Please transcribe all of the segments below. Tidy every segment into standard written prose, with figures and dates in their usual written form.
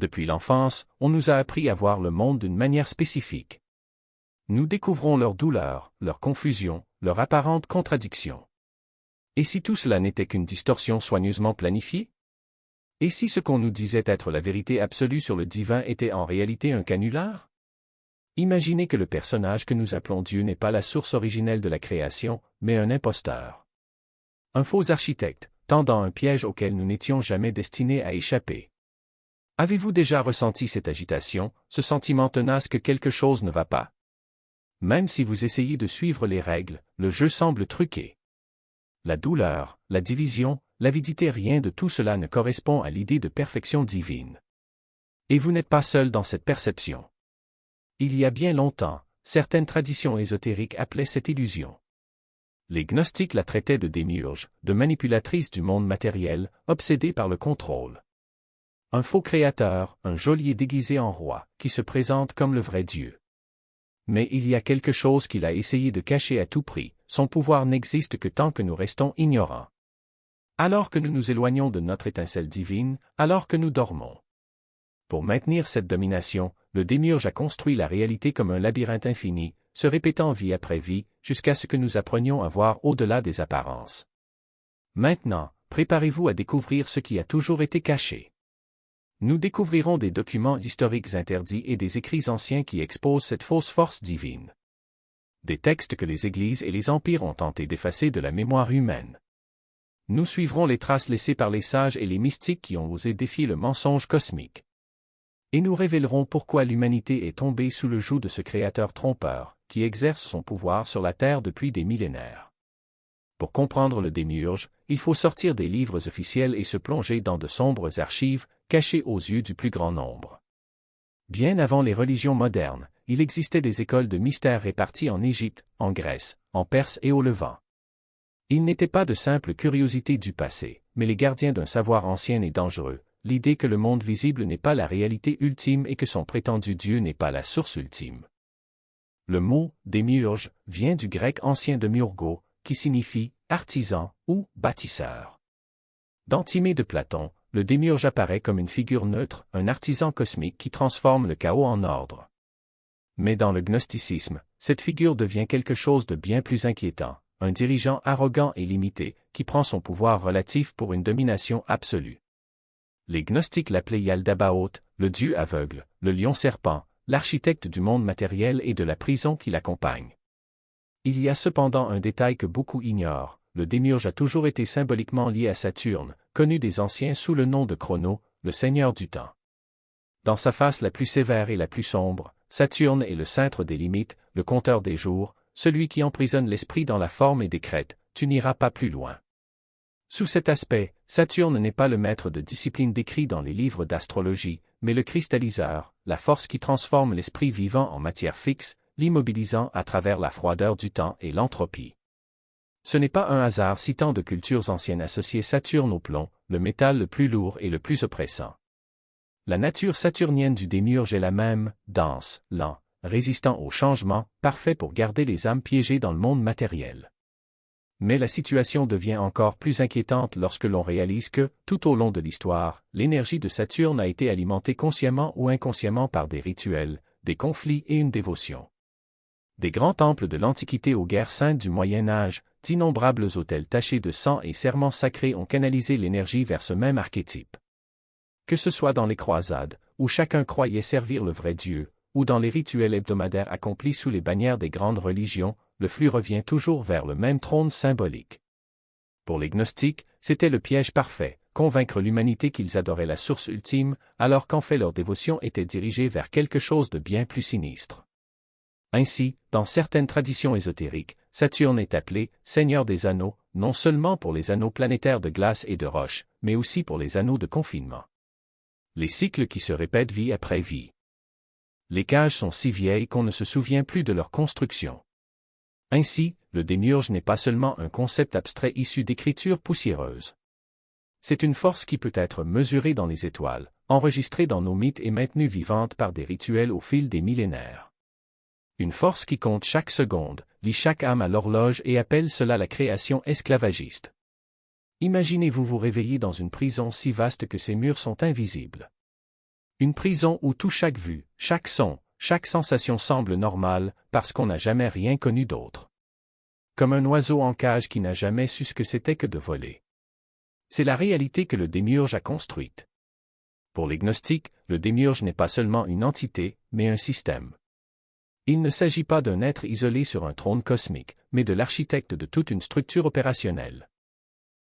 Depuis l'enfance, on nous a appris à voir le monde d'une manière spécifique. Nous découvrons leurs douleurs, leurs confusions, leurs apparentes contradictions. Et si tout cela n'était qu'une distorsion soigneusement planifiée? Et si ce qu'on nous disait être la vérité absolue sur le divin était en réalité un canular? Imaginez que le personnage que nous appelons Dieu n'est pas la source originelle de la création, mais un imposteur. Un faux architecte, tendant un piège auquel nous n'étions jamais destinés à échapper. Avez-vous déjà ressenti cette agitation, ce sentiment tenace que quelque chose ne va pas? Même si vous essayez de suivre les règles, le jeu semble truqué. La douleur, la division, l'avidité, rien de tout cela ne correspond à l'idée de perfection divine. Et vous n'êtes pas seul dans cette perception. Il y a bien longtemps, certaines traditions ésotériques appelaient cette illusion. Les gnostiques la traitaient de démiurge, de manipulatrice du monde matériel, obsédée par le contrôle. Un faux créateur, un geôlier déguisé en roi, qui se présente comme le vrai Dieu. Mais il y a quelque chose qu'il a essayé de cacher à tout prix, son pouvoir n'existe que tant que nous restons ignorants. Alors que nous nous éloignons de notre étincelle divine, alors que nous dormons. Pour maintenir cette domination, le démiurge a construit la réalité comme un labyrinthe infini, se répétant vie après vie, jusqu'à ce que nous apprenions à voir au-delà des apparences. Maintenant, préparez-vous à découvrir ce qui a toujours été caché. Nous découvrirons des documents historiques interdits et des écrits anciens qui exposent cette fausse force divine. Des textes que les églises et les empires ont tenté d'effacer de la mémoire humaine. Nous suivrons les traces laissées par les sages et les mystiques qui ont osé défier le mensonge cosmique. Et nous révélerons pourquoi l'humanité est tombée sous le joug de ce créateur trompeur, qui exerce son pouvoir sur la Terre depuis des millénaires. Pour comprendre le démiurge, il faut sortir des livres officiels et se plonger dans de sombres archives, cachées aux yeux du plus grand nombre. Bien avant les religions modernes, il existait des écoles de mystères réparties en Égypte, en Grèce, en Perse et au Levant. Ils n'étaient pas de simples curiosités du passé, mais les gardiens d'un savoir ancien et dangereux, l'idée que le monde visible n'est pas la réalité ultime et que son prétendu Dieu n'est pas la source ultime. Le mot « démiurge » vient du grec ancien demiurgo, qui signifie « artisan » ou « bâtisseur ». Dans Timée de Platon, le démiurge apparaît comme une figure neutre, un artisan cosmique qui transforme le chaos en ordre. Mais dans le gnosticisme, cette figure devient quelque chose de bien plus inquiétant, un dirigeant arrogant et limité, qui prend son pouvoir relatif pour une domination absolue. Les gnostiques l'appelaient Yaldabaoth, le dieu aveugle, le lion-serpent, l'architecte du monde matériel et de la prison qui l'accompagne. Il y a cependant un détail que beaucoup ignorent, le démiurge a toujours été symboliquement lié à Saturne, connu des anciens sous le nom de Chrono, le seigneur du temps. Dans sa face la plus sévère et la plus sombre, Saturne est le cintre des limites, le compteur des jours, celui qui emprisonne l'esprit dans la forme et décrète « tu n'iras pas plus loin ». Sous cet aspect, Saturne n'est pas le maître de discipline décrit dans les livres d'astrologie, mais le cristalliseur, la force qui transforme l'esprit vivant en matière fixe, l'immobilisant à travers la froideur du temps et l'entropie. Ce n'est pas un hasard si tant de cultures anciennes associaient Saturne au plomb, le métal le plus lourd et le plus oppressant. La nature saturnienne du démiurge est la même, dense, lent, résistant au changement, parfait pour garder les âmes piégées dans le monde matériel. Mais la situation devient encore plus inquiétante lorsque l'on réalise que, tout au long de l'histoire, l'énergie de Saturne a été alimentée consciemment ou inconsciemment par des rituels, des conflits et une dévotion. Des grands temples de l'Antiquité aux guerres saintes du Moyen Âge, d'innombrables autels tachés de sang et serments sacrés ont canalisé l'énergie vers ce même archétype. Que ce soit dans les croisades, où chacun croyait servir le vrai Dieu, ou dans les rituels hebdomadaires accomplis sous les bannières des grandes religions, le flux revient toujours vers le même trône symbolique. Pour les gnostiques, c'était le piège parfait, convaincre l'humanité qu'ils adoraient la source ultime, alors qu'en fait leur dévotion était dirigée vers quelque chose de bien plus sinistre. Ainsi, dans certaines traditions ésotériques, Saturne est appelé « Seigneur des anneaux », non seulement pour les anneaux planétaires de glace et de roche, mais aussi pour les anneaux de confinement. Les cycles qui se répètent vie après vie. Les cages sont si vieilles qu'on ne se souvient plus de leur construction. Ainsi, le démiurge n'est pas seulement un concept abstrait issu d'écritures poussiéreuses. C'est une force qui peut être mesurée dans les étoiles, enregistrée dans nos mythes et maintenue vivante par des rituels au fil des millénaires. Une force qui compte chaque seconde, lie chaque âme à l'horloge et appelle cela la création esclavagiste. Imaginez-vous vous réveiller dans une prison si vaste que ses murs sont invisibles. Une prison où tout chaque vue, chaque son, chaque sensation semble normale parce qu'on n'a jamais rien connu d'autre. Comme un oiseau en cage qui n'a jamais su ce que c'était que de voler. C'est la réalité que le démiurge a construite. Pour les gnostiques, le démiurge n'est pas seulement une entité, mais un système. Il ne s'agit pas d'un être isolé sur un trône cosmique, mais de l'architecte de toute une structure opérationnelle.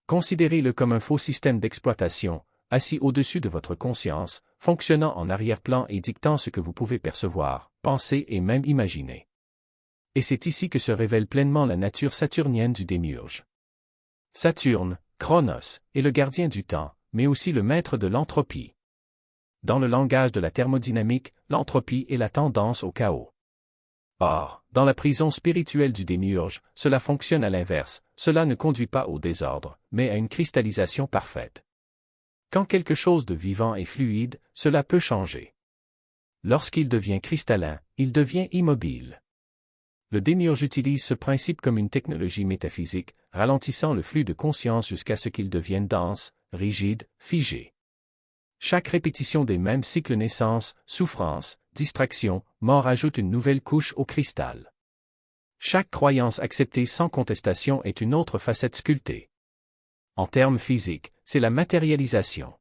Considérez-le comme un faux système d'exploitation, assis au-dessus de votre conscience, fonctionnant en arrière-plan et dictant ce que vous pouvez percevoir, penser et même imaginer. Et c'est ici que se révèle pleinement la nature saturnienne du démiurge. Saturne, Chronos, est le gardien du temps, mais aussi le maître de l'entropie. Dans le langage de la thermodynamique, l'entropie est la tendance au chaos. Or, dans la prison spirituelle du démiurge, cela fonctionne à l'inverse, cela ne conduit pas au désordre, mais à une cristallisation parfaite. Quand quelque chose de vivant est fluide, cela peut changer. Lorsqu'il devient cristallin, il devient immobile. Le démiurge utilise ce principe comme une technologie métaphysique, ralentissant le flux de conscience jusqu'à ce qu'il devienne dense, rigide, figé. Chaque répétition des mêmes cycles naissance, souffrance, distraction, mort ajoute une nouvelle couche au cristal. Chaque croyance acceptée sans contestation est une autre facette sculptée. En termes physiques, c'est la matérialisation.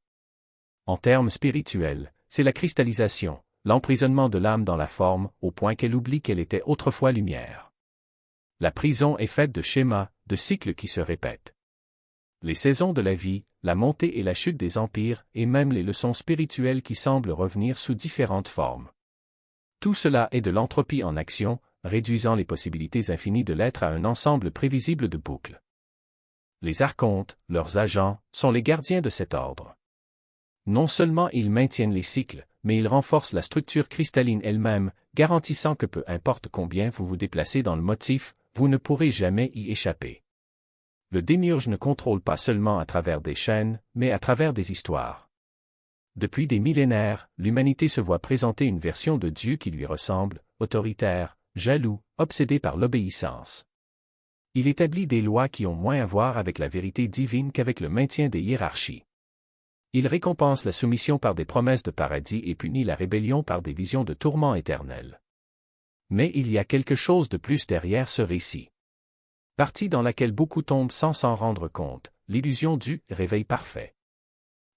En termes spirituels, c'est la cristallisation, l'emprisonnement de l'âme dans la forme, au point qu'elle oublie qu'elle était autrefois lumière. La prison est faite de schémas, de cycles qui se répètent. Les saisons de la vie, la montée et la chute des empires, et même les leçons spirituelles qui semblent revenir sous différentes formes. Tout cela est de l'entropie en action, réduisant les possibilités infinies de l'être à un ensemble prévisible de boucles. Les archontes, leurs agents, sont les gardiens de cet ordre. Non seulement ils maintiennent les cycles, mais ils renforcent la structure cristalline elle-même, garantissant que peu importe combien vous vous déplacez dans le motif, vous ne pourrez jamais y échapper. Le démiurge ne contrôle pas seulement à travers des chaînes, mais à travers des histoires. Depuis des millénaires, l'humanité se voit présenter une version de Dieu qui lui ressemble, autoritaire, jaloux, obsédé par l'obéissance. Il établit des lois qui ont moins à voir avec la vérité divine qu'avec le maintien des hiérarchies. Il récompense la soumission par des promesses de paradis et punit la rébellion par des visions de tourments éternels. Mais il y a quelque chose de plus derrière ce récit. Partie dans laquelle beaucoup tombent sans s'en rendre compte, l'illusion du réveil parfait.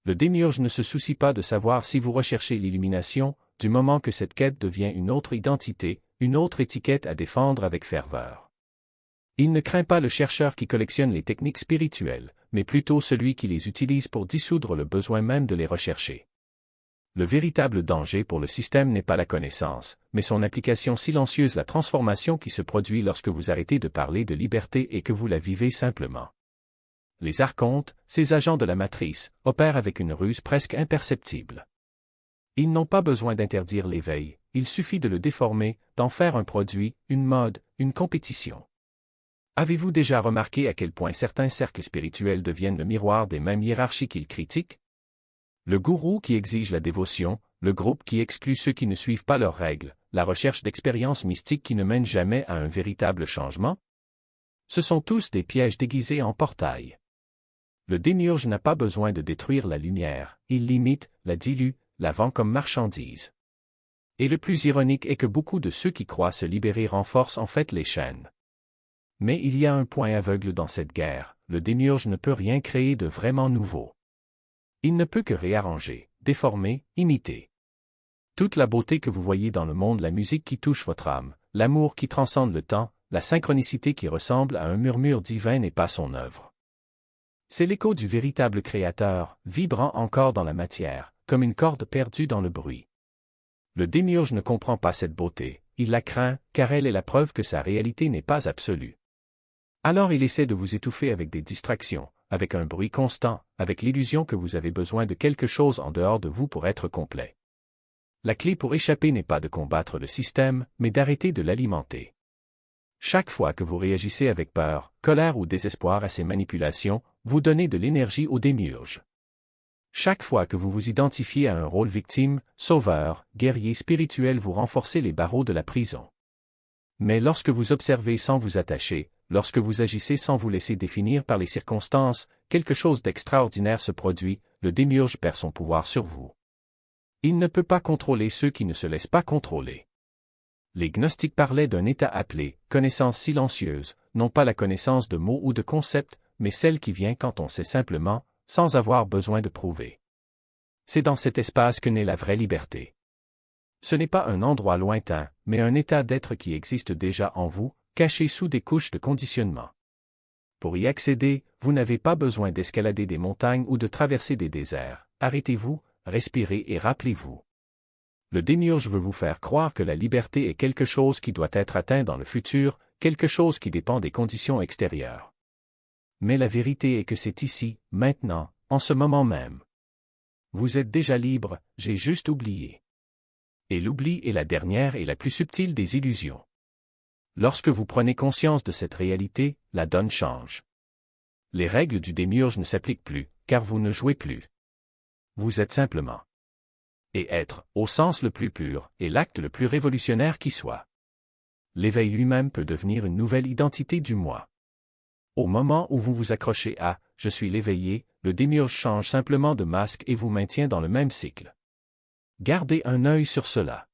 Le démiurge ne se soucie pas de savoir si vous recherchez l'illumination, du moment que cette quête devient une autre identité, une autre étiquette à défendre avec ferveur. Il ne craint pas le chercheur qui collectionne les techniques spirituelles, mais plutôt celui qui les utilise pour dissoudre le besoin même de les rechercher. Le véritable danger pour le système n'est pas la connaissance, mais son application silencieuse, la transformation qui se produit lorsque vous arrêtez de parler de liberté et que vous la vivez simplement. Les archontes, ces agents de la matrice, opèrent avec une ruse presque imperceptible. Ils n'ont pas besoin d'interdire l'éveil, il suffit de le déformer, d'en faire un produit, une mode, une compétition. Avez-vous déjà remarqué à quel point certains cercles spirituels deviennent le miroir des mêmes hiérarchies qu'ils critiquent? Le gourou qui exige la dévotion, le groupe qui exclut ceux qui ne suivent pas leurs règles, la recherche d'expériences mystiques qui ne mènent jamais à un véritable changement? Ce sont tous des pièges déguisés en portails. Le démiurge n'a pas besoin de détruire la lumière, il l'imite, la dilue, la vend comme marchandise. Et le plus ironique est que beaucoup de ceux qui croient se libérer renforcent en fait les chaînes. Mais il y a un point aveugle dans cette guerre, le démiurge ne peut rien créer de vraiment nouveau. Il ne peut que réarranger, déformer, imiter. Toute la beauté que vous voyez dans le monde, la musique qui touche votre âme, l'amour qui transcende le temps, la synchronicité qui ressemble à un murmure divin n'est pas son œuvre. C'est l'écho du véritable créateur, vibrant encore dans la matière, comme une corde perdue dans le bruit. Le démiurge ne comprend pas cette beauté, il la craint, car elle est la preuve que sa réalité n'est pas absolue. Alors il essaie de vous étouffer avec des distractions, avec un bruit constant, avec l'illusion que vous avez besoin de quelque chose en dehors de vous pour être complet. La clé pour échapper n'est pas de combattre le système, mais d'arrêter de l'alimenter. Chaque fois que vous réagissez avec peur, colère ou désespoir à ces manipulations, vous donnez de l'énergie au démiurge. Chaque fois que vous vous identifiez à un rôle victime, sauveur, guerrier spirituel, vous renforcez les barreaux de la prison. Mais lorsque vous observez sans vous attacher, lorsque vous agissez sans vous laisser définir par les circonstances, quelque chose d'extraordinaire se produit, le démiurge perd son pouvoir sur vous. Il ne peut pas contrôler ceux qui ne se laissent pas contrôler. Les gnostiques parlaient d'un état appelé « connaissance silencieuse », non pas la connaissance de mots ou de concepts, mais celle qui vient quand on sait simplement, sans avoir besoin de prouver. C'est dans cet espace que naît la vraie liberté. Ce n'est pas un endroit lointain, mais un état d'être qui existe déjà en vous, caché sous des couches de conditionnement. Pour y accéder, vous n'avez pas besoin d'escalader des montagnes ou de traverser des déserts. Arrêtez-vous, respirez et rappelez-vous. Le démiurge veut vous faire croire que la liberté est quelque chose qui doit être atteint dans le futur, quelque chose qui dépend des conditions extérieures. Mais la vérité est que c'est ici, maintenant, en ce moment même. Vous êtes déjà libre, j'ai juste oublié. Et l'oubli est la dernière et la plus subtile des illusions. Lorsque vous prenez conscience de cette réalité, la donne change. Les règles du démiurge ne s'appliquent plus, car vous ne jouez plus. Vous êtes simplement. Et être, au sens le plus pur, est l'acte le plus révolutionnaire qui soit. L'éveil lui-même peut devenir une nouvelle identité du moi. Au moment où vous vous accrochez à « je suis l'éveillé », le démiurge change simplement de masque et vous maintient dans le même cycle. Gardez un œil sur cela.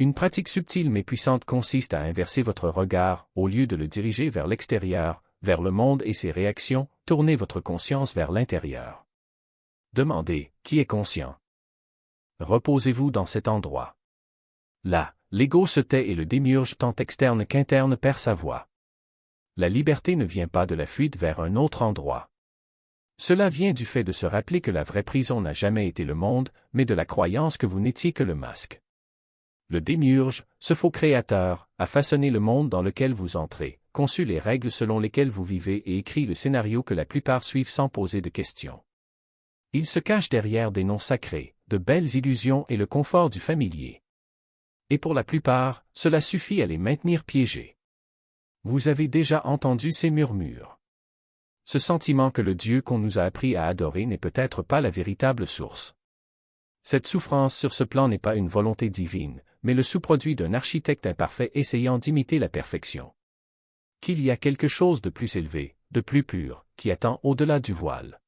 Une pratique subtile mais puissante consiste à inverser votre regard, au lieu de le diriger vers l'extérieur, vers le monde et ses réactions, tournez votre conscience vers l'intérieur. Demandez « qui est conscient ?» Reposez-vous dans cet endroit. Là, l'ego se tait et le démiurge tant externe qu'interne perd sa voix. La liberté ne vient pas de la fuite vers un autre endroit. Cela vient du fait de se rappeler que la vraie prison n'a jamais été le monde, mais de la croyance que vous n'étiez que le masque. Le démiurge, ce faux créateur, a façonné le monde dans lequel vous entrez, conçu les règles selon lesquelles vous vivez et écrit le scénario que la plupart suivent sans poser de questions. Il se cache derrière des noms sacrés, de belles illusions et le confort du familier. Et pour la plupart, cela suffit à les maintenir piégés. Vous avez déjà entendu ces murmures. Ce sentiment que le Dieu qu'on nous a appris à adorer n'est peut-être pas la véritable source. Cette souffrance sur ce plan n'est pas une volonté divine, mais le sous-produit d'un architecte imparfait essayant d'imiter la perfection. Qu'il y a quelque chose de plus élevé, de plus pur, qui attend au-delà du voile.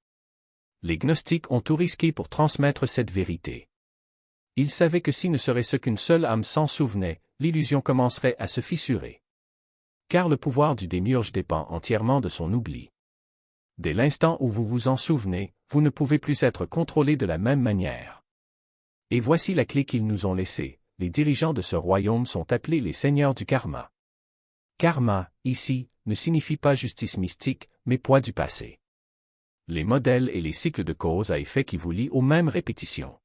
Les gnostiques ont tout risqué pour transmettre cette vérité. Ils savaient que s'il ne serait ce qu'une seule âme s'en souvenait, l'illusion commencerait à se fissurer. Car le pouvoir du démiurge dépend entièrement de son oubli. Dès l'instant où vous vous en souvenez, vous ne pouvez plus être contrôlé de la même manière. Et voici la clé qu'ils nous ont laissée, les dirigeants de ce royaume sont appelés les seigneurs du karma. Karma, ici, ne signifie pas justice mystique, mais poids du passé. Les modèles et les cycles de cause à effet qui vous lient aux mêmes répétitions.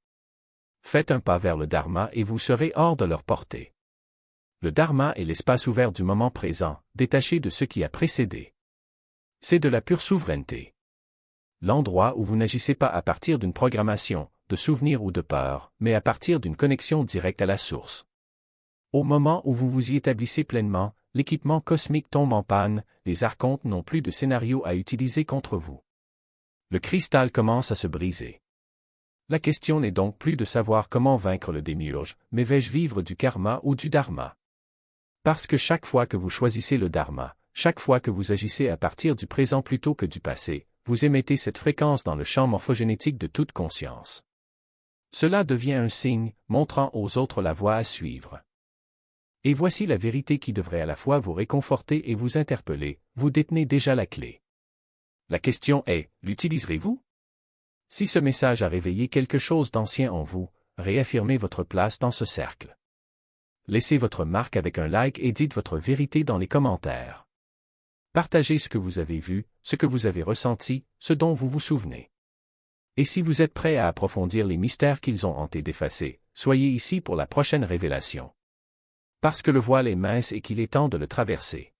Faites un pas vers le dharma et vous serez hors de leur portée. Le dharma est l'espace ouvert du moment présent, détaché de ce qui a précédé. C'est de la pure souveraineté. L'endroit où vous n'agissez pas à partir d'une programmation, de souvenirs ou de peur, mais à partir d'une connexion directe à la source. Au moment où vous vous y établissez pleinement, l'équipement cosmique tombe en panne, les archontes n'ont plus de scénario à utiliser contre vous. Le cristal commence à se briser. La question n'est donc plus de savoir comment vaincre le démiurge, mais vais-je vivre du karma ou du dharma? Parce que chaque fois que vous choisissez le dharma, chaque fois que vous agissez à partir du présent plutôt que du passé, vous émettez cette fréquence dans le champ morphogénétique de toute conscience. Cela devient un signe, montrant aux autres la voie à suivre. Et voici la vérité qui devrait à la fois vous réconforter et vous interpeller, vous détenez déjà la clé. La question est, l'utiliserez-vous? Si ce message a réveillé quelque chose d'ancien en vous, réaffirmez votre place dans ce cercle. Laissez votre marque avec un like et dites votre vérité dans les commentaires. Partagez ce que vous avez vu, ce que vous avez ressenti, ce dont vous vous souvenez. Et si vous êtes prêt à approfondir les mystères qu'ils ont hantés d'effacer, soyez ici pour la prochaine révélation. Parce que le voile est mince et qu'il est temps de le traverser.